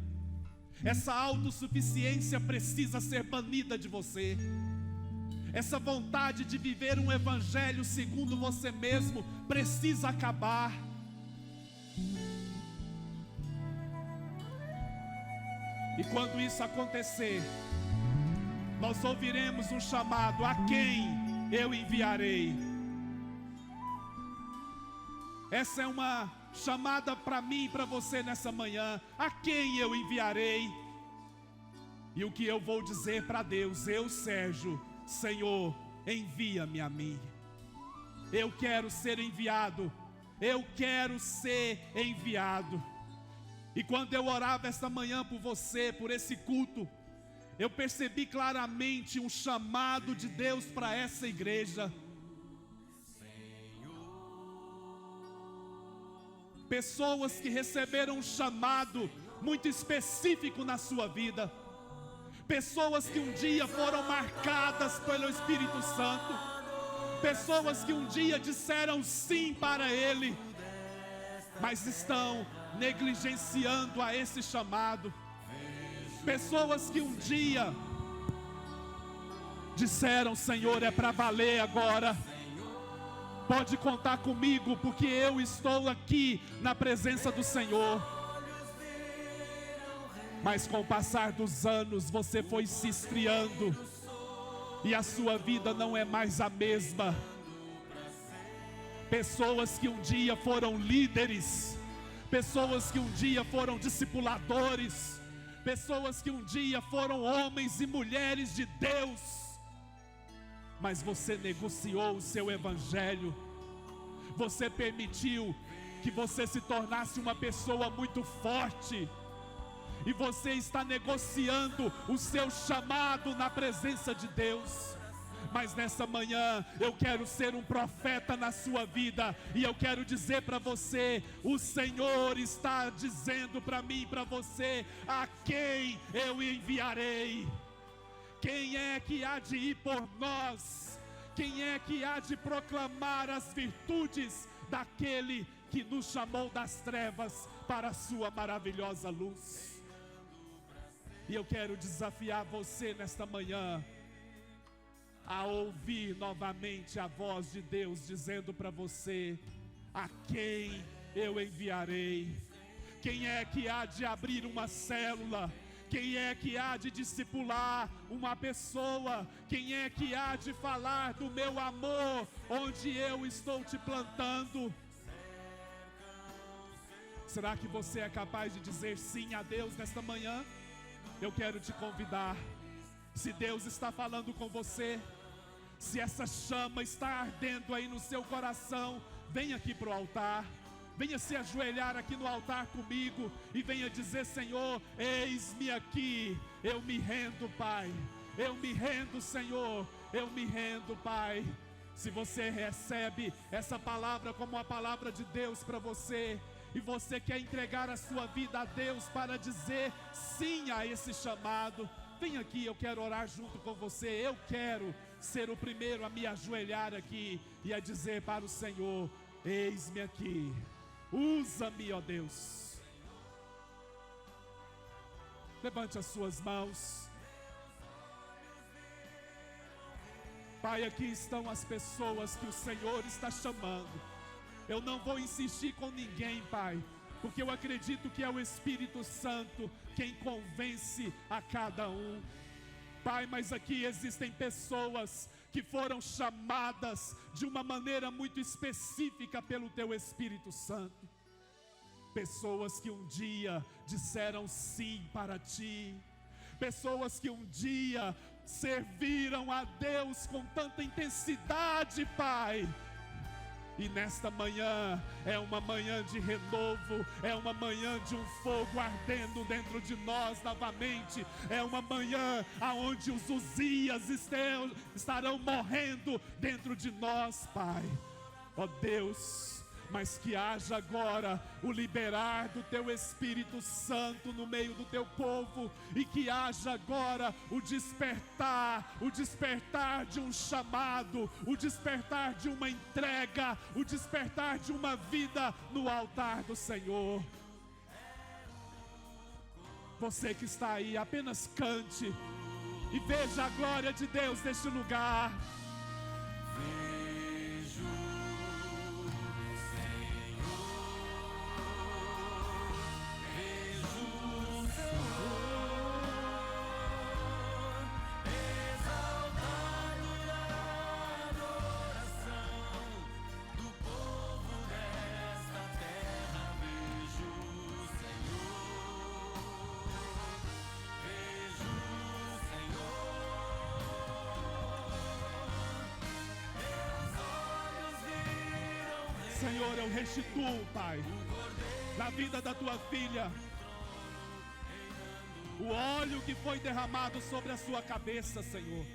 Essa autossuficiência precisa ser banida de você. Essa vontade de viver um evangelho segundo você mesmo precisa acabar. E quando isso acontecer, nós ouviremos um chamado: a quem eu enviarei? Essa é uma chamada para mim e para você nessa manhã: a quem eu enviarei? E o que eu vou dizer para Deus? Eu, Sérgio, Senhor, envia-me a mim. Eu quero ser enviado. Eu quero ser enviado. E quando eu orava esta manhã por você, por esse culto, eu percebi claramente um chamado de Deus para essa igreja. Pessoas que receberam um chamado muito específico na sua vida. Pessoas que um dia foram marcadas pelo Espírito Santo. Pessoas que um dia disseram sim para Ele, mas estão negligenciando a esse chamado. Pessoas que um dia disseram: Senhor, é para valer agora. Pode contar comigo, porque eu estou aqui na presença do Senhor. Mas com o passar dos anos, você foi se esfriando e a sua vida não é mais a mesma. Pessoas que um dia foram líderes, pessoas que um dia foram discipuladores, pessoas que um dia foram homens e mulheres de Deus, mas você negociou o seu evangelho. Você permitiu que você se tornasse uma pessoa muito forte, e você está negociando o seu chamado na presença de Deus. Mas nessa manhã eu quero ser um profeta na sua vida, e eu quero dizer para você: o Senhor está dizendo para mim e para você: a quem eu enviarei? Quem é que há de ir por nós? Quem é que há de proclamar as virtudes daquele que nos chamou das trevas para a sua maravilhosa luz? E eu quero desafiar você nesta manhã a ouvir novamente a voz de Deus dizendo para você: a quem eu enviarei? Quem é que há de abrir uma célula? Quem é que há de discipular uma pessoa? Quem é que há de falar do meu amor onde eu estou te plantando? Será que você é capaz de dizer sim a Deus nesta manhã? Eu quero te convidar. Se Deus está falando com você, se essa chama está ardendo aí no seu coração, venha aqui para o altar. Venha se ajoelhar aqui no altar comigo e venha dizer: Senhor, eis-me aqui. Eu me rendo, Pai. Eu me rendo, Senhor. Eu me rendo, Pai. Se você recebe essa palavra como a palavra de Deus para você, e você quer entregar a sua vida a Deus para dizer sim a esse chamado, vem aqui, eu quero orar junto com você. Eu quero ser o primeiro a me ajoelhar aqui e a dizer para o Senhor: eis-me aqui, usa-me, ó Deus. Levante as suas mãos. Pai, aqui estão as pessoas que o Senhor está chamando. Eu não vou insistir com ninguém, Pai, porque eu acredito que é o Espírito Santo quem convence a cada um. Pai, mas aqui existem pessoas que foram chamadas de uma maneira muito específica pelo Teu Espírito Santo. Pessoas que um dia disseram sim para Ti. Pessoas que um dia serviram a Deus com tanta intensidade, Pai. E nesta manhã é uma manhã de renovo, é uma manhã de um fogo ardendo dentro de nós novamente, é uma manhã onde os Uzias estarão morrendo dentro de nós, Pai. Ó Deus, mas que haja agora o liberar do Teu Espírito Santo no meio do Teu povo, e que haja agora o despertar de um chamado, o despertar de uma entrega, o despertar de uma vida no altar do Senhor. Você que está aí, apenas cante e veja a glória de Deus neste lugar. Senhor, eu restituo, Pai, na vida da Tua filha, o óleo que foi derramado sobre a sua cabeça, Senhor.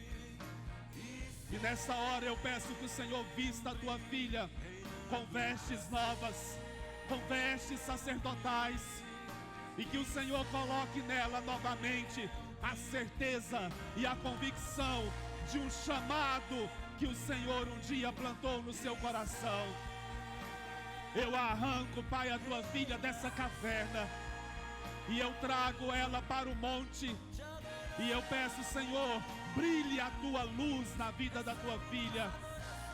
E nessa hora eu peço que o Senhor vista a Tua filha com vestes novas, com vestes sacerdotais, e que o Senhor coloque nela novamente a certeza e a convicção de um chamado que o Senhor um dia plantou no seu coração. Eu arranco, Pai, a Tua filha dessa caverna, e eu trago ela para o monte, e eu peço, Senhor, brilhe a Tua luz na vida da Tua filha,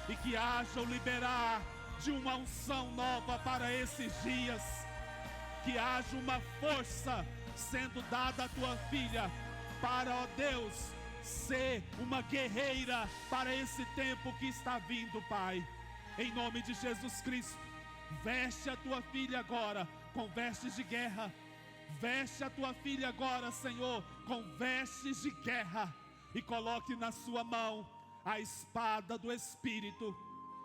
e que haja o liberar de uma unção nova para esses dias, que haja uma força sendo dada à Tua filha, para, ó Deus, ser uma guerreira para esse tempo que está vindo, Pai, em nome de Jesus Cristo. Veste a Tua filha agora com vestes de guerra. Veste a Tua filha agora, Senhor, com vestes de guerra. E coloque na sua mão a espada do Espírito.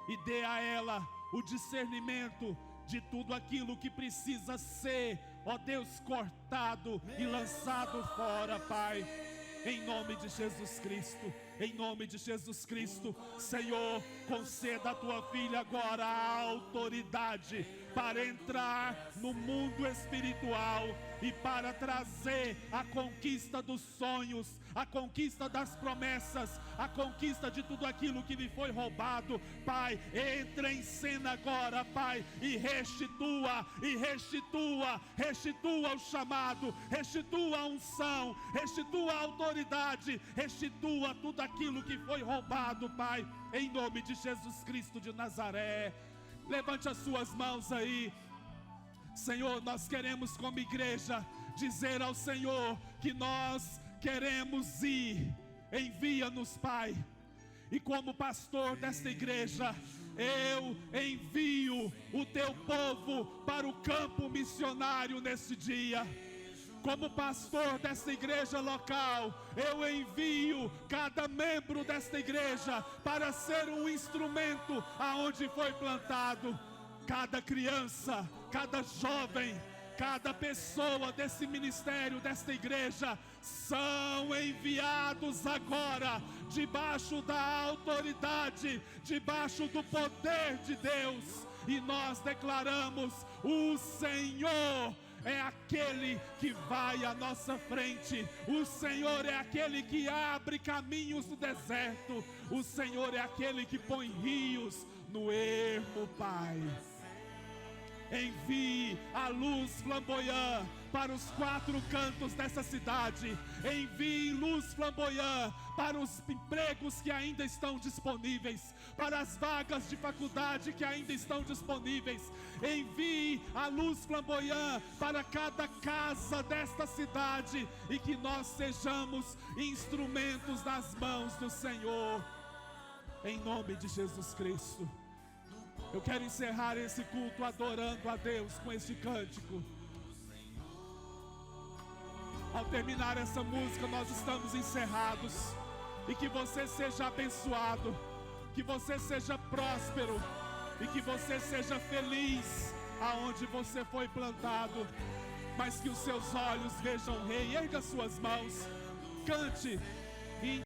E dê a ela o discernimento de tudo aquilo que precisa ser, ó Deus, cortado e lançado fora, Pai. Em nome de Jesus Cristo, em nome de Jesus Cristo, Senhor, conceda a Tua filha agora a autoridade para entrar no mundo espiritual e para trazer a conquista dos sonhos, a conquista das promessas, a conquista de tudo aquilo que lhe foi roubado. Pai, entra em cena agora, Pai, e restitua o chamado, restitua a unção, restitua a autoridade, restitua tudo aquilo que foi roubado, Pai, em nome de Jesus Cristo de Nazaré. Levante as suas mãos aí. Senhor, nós queremos como igreja dizer ao Senhor que nós queremos ir. Envia-nos, Pai. E como pastor desta igreja, eu envio o Teu povo para o campo missionário nesse dia. Como pastor desta igreja local, eu envio cada membro desta igreja para ser um instrumento aonde foi plantado. Cada criança, cada jovem, cada pessoa desse ministério, desta igreja, são enviados agora, debaixo da autoridade, debaixo do poder de Deus. E nós declaramos: o Senhor é aquele que vai à nossa frente. O Senhor é aquele que abre caminhos no deserto. O Senhor é aquele que põe rios no ermo, Pai. Envie a luz flamboyante para os 4 cantos dessa cidade. Envie luz flamboyante para os empregos que ainda estão disponíveis, para as vagas de faculdade que ainda estão disponíveis. Envie a luz flamboyante para cada casa desta cidade, e que nós sejamos instrumentos nas mãos do Senhor. em nome de Jesus Cristo. Eu quero encerrar esse culto adorando a Deus com este cântico. Ao terminar essa música, nós estamos encerrados. E que você seja abençoado, que você seja próspero e que você seja feliz aonde você foi plantado. Mas que os seus olhos vejam o Rei. Erga suas mãos, cante